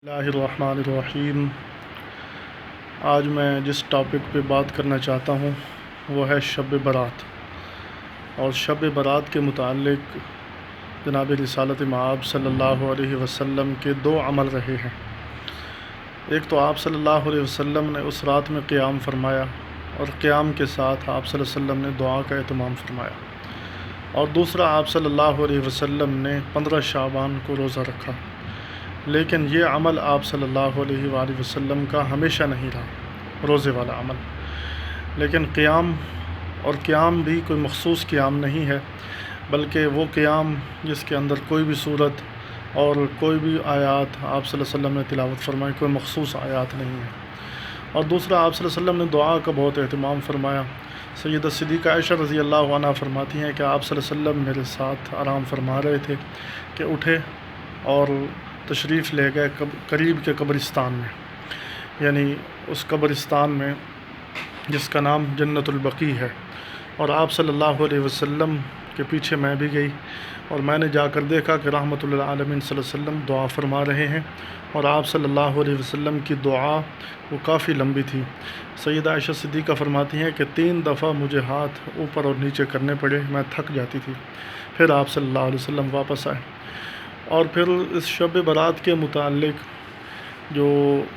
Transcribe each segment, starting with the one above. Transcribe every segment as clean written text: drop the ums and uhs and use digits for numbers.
اللہ الرحمن الرحیم۔ آج میں جس ٹاپک پہ بات کرنا چاہتا ہوں وہ ہے شب برات، اور شب برات کے متعلق جناب رسالت مآب صلی اللہ علیہ وسلم کے دو عمل رہے ہیں۔ ایک تو آپ صلی اللہ علیہ وسلم نے اس رات میں قیام فرمایا، اور قیام کے ساتھ آپ صلی اللہ علیہ وسلم نے دعا کا اہتمام فرمایا، اور دوسرا آپ صلی اللہ علیہ وسلم نے 15 شعبان کو روزہ رکھا۔ لیکن یہ عمل آپ صلی اللہ علیہ وآلہ وسلم کا ہمیشہ نہیں رہا، روزے والا عمل۔ لیکن قیام بھی کوئی مخصوص قیام نہیں ہے، بلکہ وہ قیام جس کے اندر کوئی بھی صورت اور کوئی بھی آیات آپ صلی اللہ علیہ وسلم نے تلاوت فرمائی، کوئی مخصوص آیات نہیں ہے۔ اور دوسرا آپ صلی اللہ علیہ وسلم نے دعا کا بہت اہتمام فرمایا۔ سیدہ صدیقہ عائشہ رضی اللہ عنہا فرماتی ہیں کہ آپ صلی اللہ علیہ وسلم میرے ساتھ آرام فرما رہے تھے کہ اٹھے اور تشریف لے گئے قریب کے قبرستان میں، یعنی اس قبرستان میں جس کا نام جنت البقیع ہے، اور آپ صلی اللہ علیہ وسلم کے پیچھے میں بھی گئی، اور میں نے جا کر دیکھا کہ رحمۃ للعالمین صلی اللہ علیہ وسلم دعا فرما رہے ہیں، اور آپ صلی اللہ علیہ وسلم کی دعا وہ کافی لمبی تھی۔ سیدہ عائشہ صدیقہ فرماتی ہیں کہ 3 دفعہ مجھے ہاتھ اوپر اور نیچے کرنے پڑے، میں تھک جاتی تھی۔ پھر آپ صلی اللہ علیہ وسلم واپس آئے، اور پھر اس شب برات کے متعلق جو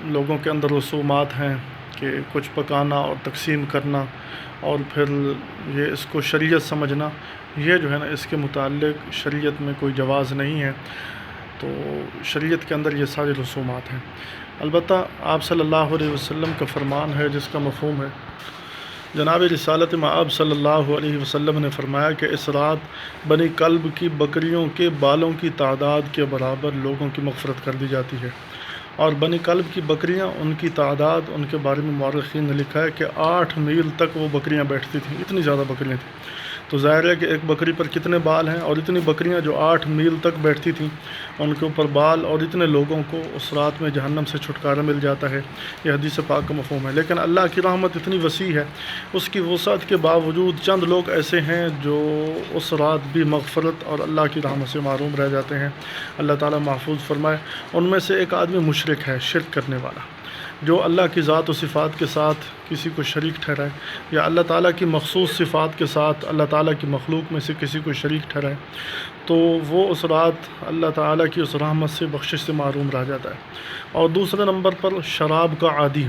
لوگوں کے اندر رسومات ہیں کہ کچھ پکانا اور تقسیم کرنا، اور پھر یہ اس کو شریعت سمجھنا، یہ جو ہے نا اس کے متعلق شریعت میں کوئی جواز نہیں ہے، تو شریعت کے اندر یہ سارے رسومات ہیں۔ البتہ آپ صلی اللہ علیہ وسلم کا فرمان ہے جس کا مفہوم ہے، جناب رسالت مآب صلی اللہ علیہ وسلم نے فرمایا کہ اس رات بنی کلب کی بکریوں کے بالوں کی تعداد کے برابر لوگوں کی مغفرت کر دی جاتی ہے، اور بنی کلب کی بکریاں، ان کی تعداد، ان کے بارے میں مورخین نے لکھا ہے کہ 8 میل تک وہ بکریاں بیٹھتی تھیں، اتنی زیادہ بکریاں تھیں۔ تو ظاہر ہے کہ ایک بکری پر کتنے بال ہیں، اور اتنی بکریاں جو 8 میل تک بیٹھتی تھیں ان کے اوپر بال، اور اتنے لوگوں کو اس رات میں جہنم سے چھٹکارا مل جاتا ہے، یہ حدیث پاک کا مفہوم ہے۔ لیکن اللہ کی رحمت اتنی وسیع ہے، اس کی وسعت کے باوجود چند لوگ ایسے ہیں جو اس رات بھی مغفرت اور اللہ کی رحمت سے محروم رہ جاتے ہیں، اللہ تعالیٰ محفوظ فرمائے۔ ان میں سے ایک آدمی مشرک ہے، شرک کرنے والا، جو اللہ کی ذات و صفات کے ساتھ کسی کو شریک ٹھہرائے، یا اللہ تعالیٰ کی مخصوص صفات کے ساتھ اللہ تعالیٰ کی مخلوق میں سے کسی کو شریک ٹھہرائے، تو وہ اس رات اللہ تعالیٰ کی اس رحمت سے، بخشش سے محروم رہ جاتا ہے۔ اور دوسرے نمبر پر شراب کا عادی،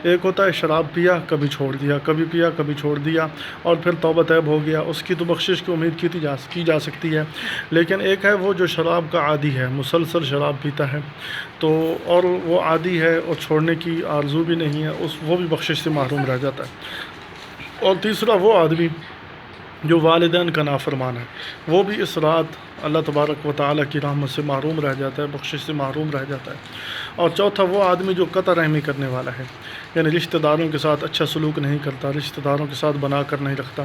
ایک ہوتا ہے شراب پیا کبھی چھوڑ دیا، کبھی پیا کبھی چھوڑ دیا، اور پھر توبہ طیب ہو گیا، اس کی تو بخشش کی امید کی جا سکتی ہے۔ لیکن ایک ہے وہ جو شراب کا عادی ہے، مسلسل شراب پیتا ہے، تو اور وہ عادی ہے اور چھوڑنے کی آرزو بھی نہیں ہے، وہ بھی بخشش سے محروم رہ جاتا ہے۔ اور تیسرا وہ آدمی جو والدین کا نافرمان ہے، وہ بھی اس رات اللہ تبارک و تعالیٰ کی رحمت سے محروم رہ جاتا ہے، بخشش سے محروم رہ جاتا ہے۔ اور چوتھا وہ آدمی جو قطع رحمی کرنے والا ہے، یعنی رشتہ داروں کے ساتھ اچھا سلوک نہیں کرتا، رشتہ داروں کے ساتھ بنا کر نہیں رکھتا۔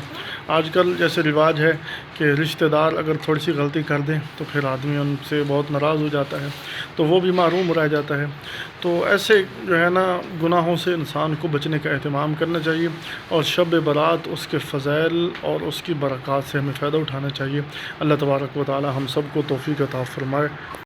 آج کل جیسے رواج ہے کہ رشتہ دار اگر تھوڑی سی غلطی کر دیں تو پھر آدمی ان سے بہت ناراض ہو جاتا ہے، تو وہ بھی محروم رہ جاتا ہے۔ تو ایسے جو ہے نا گناہوں سے انسان کو بچنے کا اہتمام کرنا چاہیے، اور شب برات اس کے فضائل اور اس کی برکات سے ہمیں فائدہ اٹھانا چاہیے۔ اللہ تبارک و تعالی ہم سب کو توفیق عطا فرمائے۔